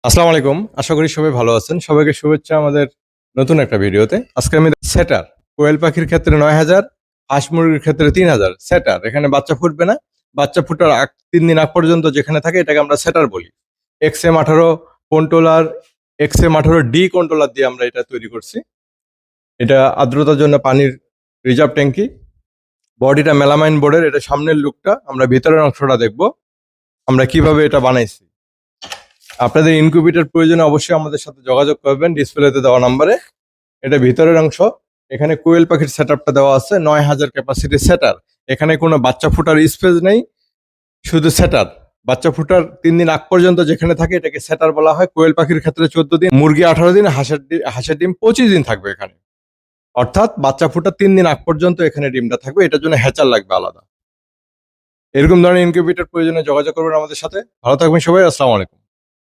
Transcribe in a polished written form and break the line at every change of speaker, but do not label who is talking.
আসসালামু আলাইকুম। আশা করি সবাই ভালো আছেন। সবাইকে শুভেচ্ছা আমাদের নতুন একটা ভিডিওতে। আজকে আমি সেটার, কোয়েল পাখির ক্ষেত্রে ৯,০০০, হাঁস মুরগির ক্ষেত্রে ৩,০০০। সেটার এখানে বাচ্চা ফুটবে না। বাচ্চা ফুটার ৩ দিন আগ পর্যন্ত যেখানে থাকে এটাকে আমরা সেটার বলি। XM18 কন্ট্রোলার, XM18D কন্ট্রোলার দিয়ে আমরা এটা তৈরি করছি। এটা আর্দ্রতার জন্য পানির রিজার্ভ ট্যাঙ্কি। বডিটা মেলামাইন বোর্ডের। এটা সামনের লুকটা, আমরা ভিতরের অংশটা দেখব। আমরা কিভাবে এটা বানাইছি। আপনাদের ইনকিউবেটর প্রয়োজনে অবশ্যই আমাদের সাথে যোগাযোগ করবেন ডিসপ্লেতে দেওয়া নাম্বারে। এটা ভিতরের অংশ। এখানে কোয়েল পাখির সেটআপটা দেওয়া আছে ৯,০০০ ক্যাপাসিটি সেটার। এখানে কোনো বাচ্চা ফুটার স্পেস নেই, শুধু সেটার। বাচ্চা ফুটার ৩ দিন আগ পর্যন্ত যেখানে থাকে এটাকে সেটার বলা হয়। কোয়েল পাখির ক্ষেত্রে ১৪ দিন, মুরগি ১৮ দিন, হাঁসের ডিম ২৫ দিন থাকবে এখানে। অর্থাৎ বাচ্চা ফুটার ৩ দিন আগ পর্যন্ত এখানে ডিমটা থাকবে। এটার জন্য হ্যাচার লাগবে আলাদা। এরকম ধরনের ইনকিউবেটর প্রয়োজনে যোগাযোগ করবেন আমাদের সাথে। ভালো থাকবেন সবাই। আসসালামু আলাইকুম।